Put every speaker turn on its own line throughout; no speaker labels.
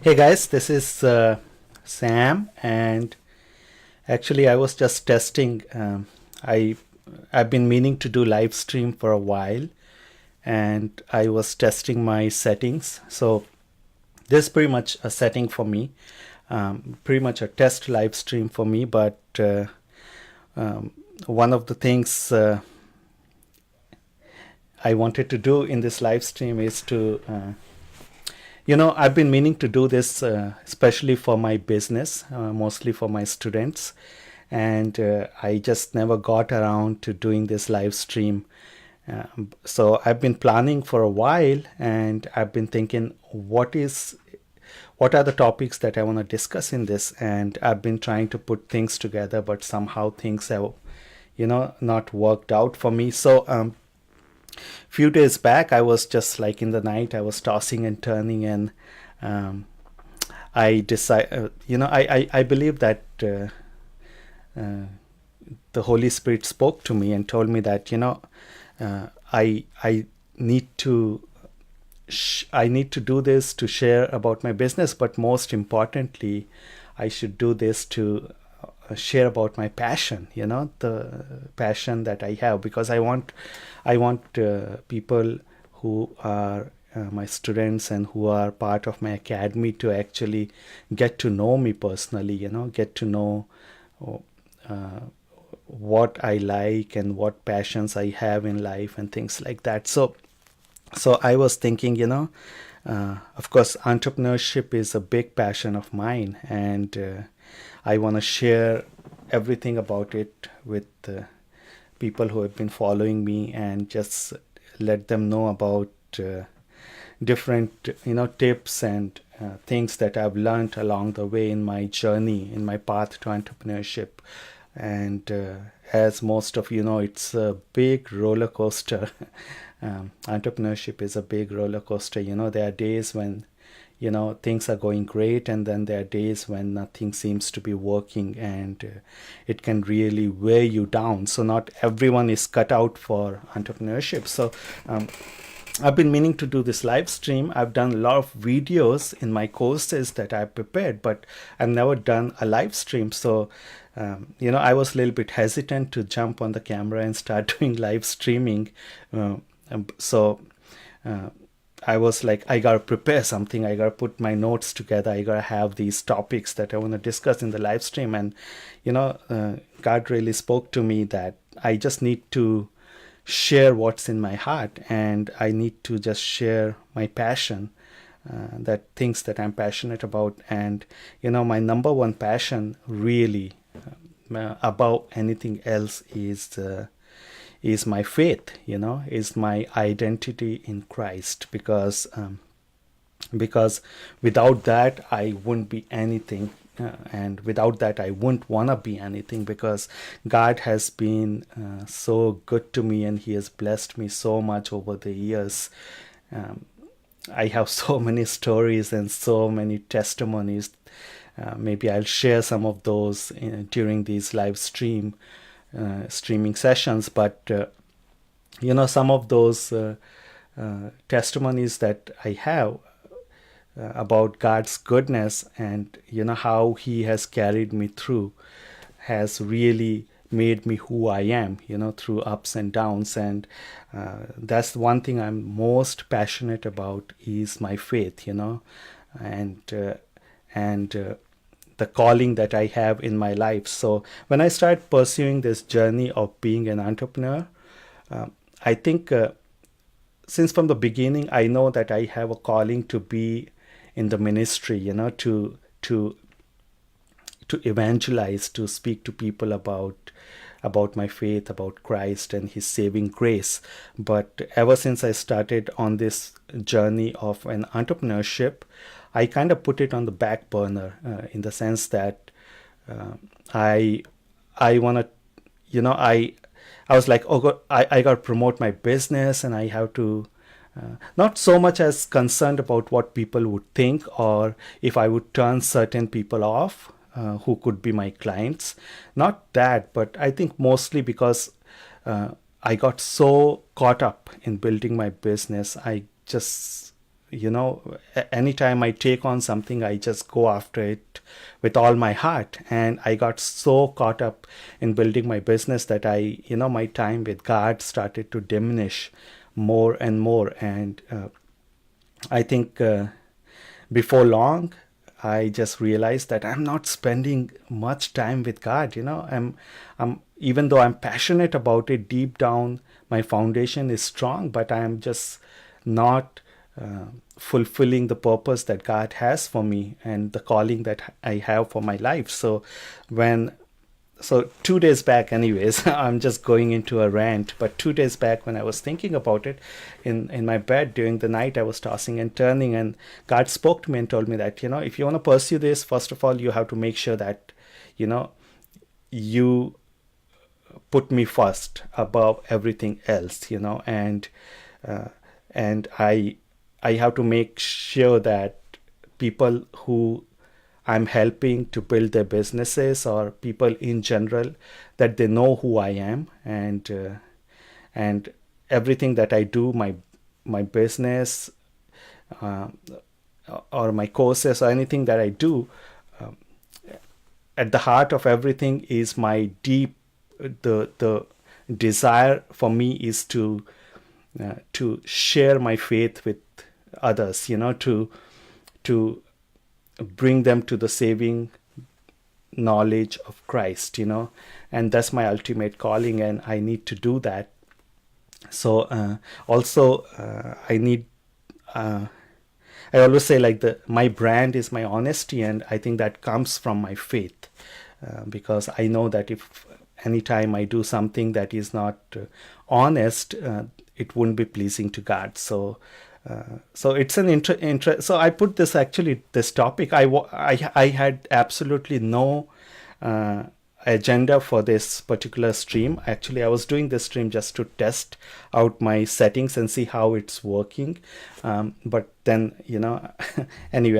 Hey guys, this is Sam, and actually I was just testing. I've been meaning to do live stream for a while, and I was testing my settings. So this is pretty much a setting for me, pretty much a test live stream for me. But um, one of the things I wanted to do in this live stream is to I've been meaning to do this, especially for my business, mostly for my students, and I just never got around to doing this live stream. So I've been planning for a while, and I've been thinking, what are the topics that I want to discuss in this? And I've been trying to put things together, but somehow things have, not worked out for me. So few days back, I was just like in the night, I was tossing and turning, and I decide, I believe that the Holy Spirit spoke to me and told me that I need to I need to do this to share about my business, but most importantly, I should do this to share about my passion, the passion that I have, because I want people who are my students and who are part of my academy to actually get to know me personally, get to know uh, what I like and what passions I have in life and things like that. So I was thinking, of course, entrepreneurship is a big passion of mine, and I want to share everything about it with people who have been following me, and just let them know about different, tips and things that I've learned along the way in my journey, in my path to entrepreneurship. And as most of you know, it's a big roller coaster. Entrepreneurship is a big roller coaster. There are days when things are going great, and then there are days when nothing seems to be working, and it can really weigh you down. So not everyone is cut out for entrepreneurship. So I've been meaning to do this live stream. I've done a lot of videos in my courses that I've prepared, but I've never done a live stream. So I was a little bit hesitant to jump on the camera and start doing live streaming. So I was like, I gotta prepare something. I gotta put my notes together. I gotta have these topics that I want to discuss in the live stream. And God really spoke to me that I just need to share what's in my heart, and I need to just share my passion, that things that I'm passionate about. And my number one passion, really, above anything else, is my faith, is my identity in Christ, because without that I wouldn't be anything, and without that I wouldn't want to be anything, because God has been so good to me, and he has blessed me so much over the years. I have so many stories and so many testimonies. Maybe I'll share some of those during these live streaming sessions. But some of those testimonies that I have about God's goodness, and how he has carried me through, has really made me who I am, through ups and downs. And that's one thing I'm most passionate about, is my faith, and the calling that I have in my life. So when I started pursuing this journey of being an entrepreneur, I think since from the beginning, I know that I have a calling to be in the ministry, to evangelize, to speak to people about my faith, about Christ and his saving grace. But ever since I started on this journey of an entrepreneurship, I kind of put it on the back burner, in the sense that I want to, I was like, oh God, I got to promote my business, and I have to, not so much as concerned about what people would think, or if I would turn certain people off who could be my clients. Not that, but I think mostly because I got so caught up in building my business. I just anytime I take on something, I just go after it with all my heart. And I got so caught up in building my business that my time with God started to diminish more and more. And I think before long, I just realized that I'm not spending much time with God. I'm even though I'm passionate about it, deep down, my foundation is strong, but I'm just not fulfilling the purpose that God has for me and the calling that I have for my life. When so 2 days back, anyways, I'm just going into a rant, but 2 days back, when I was thinking about it in my bed during the night, I was tossing and turning, and God spoke to me and told me that, if you want to pursue this, first of all, you have to make sure that, you put me first above everything else, uh, and I have to make sure that people who I'm helping to build their businesses, or people in general, that they know who I am, and everything that I do, my business, uh, or my courses, or anything that I do, um, at the heart of everything is my deep the desire for me is to share my faith with others, to bring them to the saving knowledge of Christ, and that's my ultimate calling, and I need to do that. So also I need I always say, like, my brand is my honesty, and I think that comes from my faith, because I know that if anytime I do something that is not honest, it wouldn't be pleasing to God. So it's an so I put this topic. I had absolutely no agenda for this particular stream. Actually, I was doing this stream just to test out my settings and see how it's working. But then, anyway,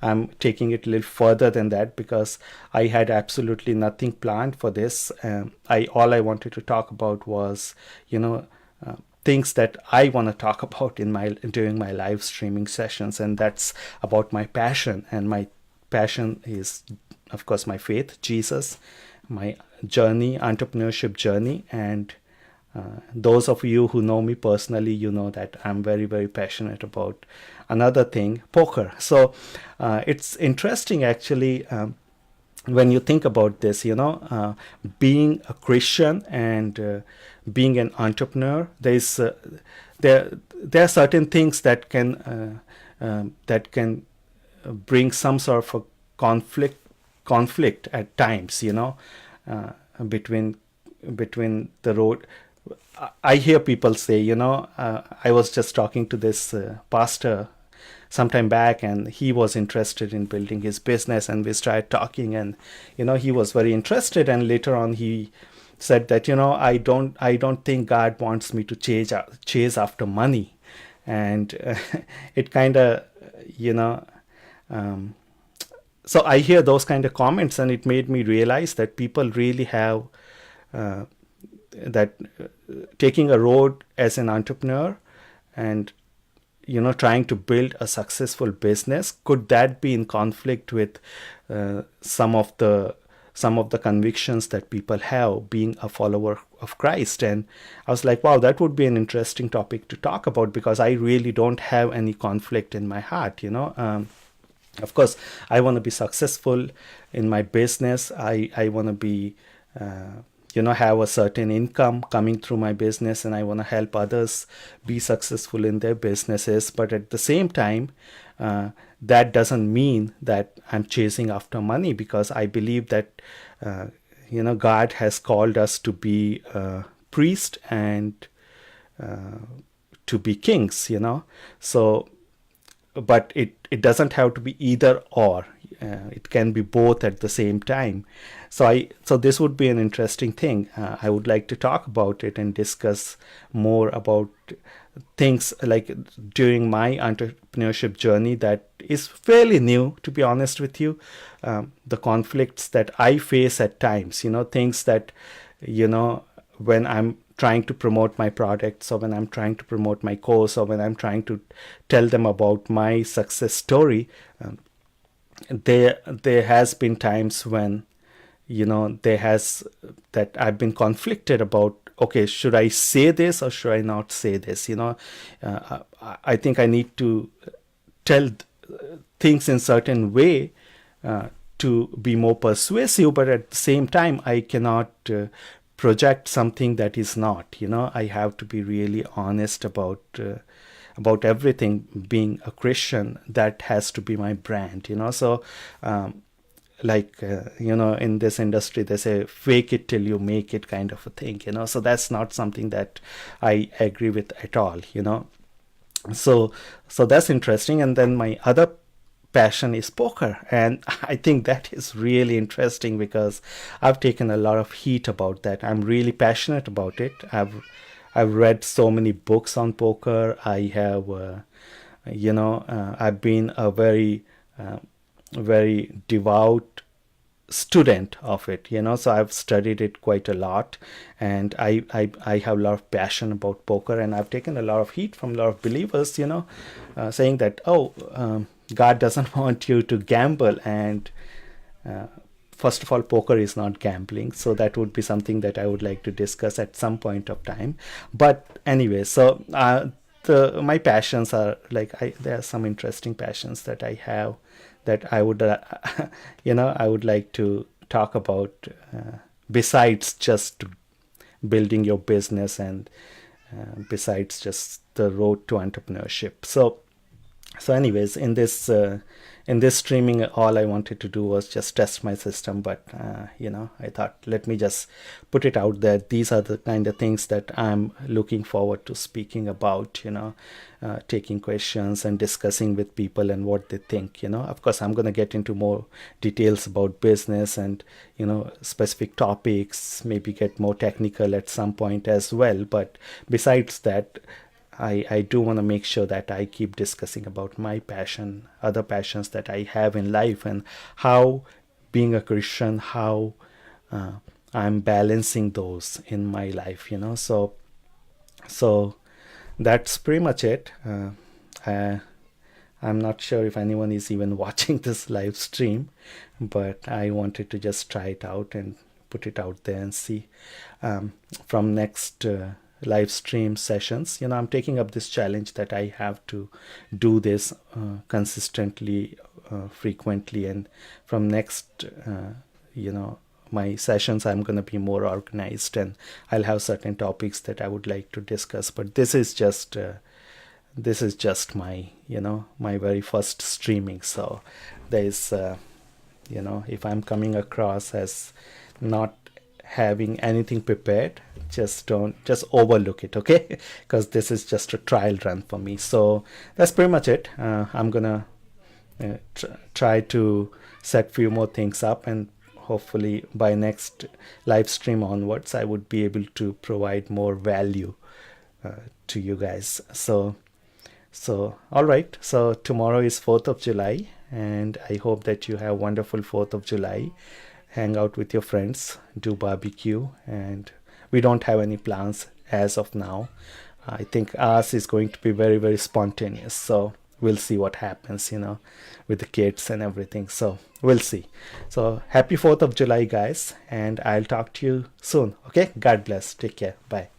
I'm taking it a little further than that, because I had absolutely nothing planned for this. All I wanted to talk about was, things that I want to talk about during my live streaming sessions, and that's about my passion. And my passion is, of course, my faith, Jesus, my journey, entrepreneurship journey, and those of you who know me personally, you know that I'm very, very passionate about another thing, poker. So it's interesting, actually, when you think about this, being a Christian and being an entrepreneur, there are certain things that can bring some sort of a conflict at times, between the road. I hear people say, I was just talking to this pastor sometime back, and he was interested in building his business, and we started talking, and he was very interested, and later on he said that, I don't think God wants me to chase after money. And it kind of, so I hear those kind of comments, and it made me realize that people really have that taking a road as an entrepreneur and trying to build a successful business, could that be in conflict with some of the convictions that people have being a follower of Christ? And I was like, wow, that would be an interesting topic to talk about, because I really don't have any conflict in my heart. Of course, I want to be successful in my business. I want to be have a certain income coming through my business, and I want to help others be successful in their businesses. But at the same time, that doesn't mean that I'm chasing after money, because I believe that God has called us to be priests and to be kings. So, but it doesn't have to be either or. It can be both at the same time. So this would be an interesting thing. I would like to talk about it and discuss more about things like during my entrepreneurship journey that is fairly new, to be honest with you. The conflicts that I face at times, things that, when I'm trying to promote my products, or when I'm trying to promote my course, or when I'm trying to tell them about my success story, there has been times when, there has that I've been conflicted about, okay, should I say this or should I not say this? I think I need to tell things in certain way to be more persuasive, but at the same time I cannot project something that is not. I have to be really honest about everything. Being a Christian, that has to be my brand. So in this industry they say fake it till you make it, kind of a thing. So that's not something that I agree with at all. So that's interesting. And then my other passion is poker, and I think that is really interesting because I've taken a lot of heat about that. I'm really passionate about it. I've read so many books on poker. I have I've been a very devout student of it. So I've studied it quite a lot, and I have a lot of passion about poker. And I've taken a lot of heat from a lot of believers, saying that, God doesn't want you to gamble. And first of all, poker is not gambling. So that would be something that I would like to discuss at some point of time. But anyway, so my passions are there are some interesting passions that I have that I would I would like to talk about, besides just building your business, and besides just the road to entrepreneurship. So anyways, in this streaming, all I wanted to do was just test my system. But I thought, let me just put it out there. These are the kind of things that I'm looking forward to speaking about, taking questions and discussing with people and what they think. Of course, I'm going to get into more details about business and specific topics, maybe get more technical at some point as well. But besides that, I do want to make sure that I keep discussing about my passion, other passions that I have in life, and how being a Christian, how I'm balancing those in my life. So that's pretty much it. I'm not sure if anyone is even watching this live stream, but I wanted to just try it out and put it out there and see. From next live stream sessions, I'm taking up this challenge that I have to do this consistently, frequently. And from next my sessions, I'm going to be more organized, and I'll have certain topics that I would like to discuss. But this is just my my very first streaming. So there's if I'm coming across as not having anything prepared, just overlook it, okay? Because this is just a trial run for me. So that's pretty much it. I'm gonna try to set few more things up, and hopefully by next live stream onwards I would be able to provide more value to you guys. So all right, so tomorrow is 4th of July, and I hope that you have wonderful 4th of July. Hang out with your friends, do barbecue, and we don't have any plans as of now. I think ours is going to be very, very spontaneous. So we'll see what happens, with the kids and everything. So we'll see. So happy 4th of July, guys, and I'll talk to you soon. Okay, God bless. Take care. Bye.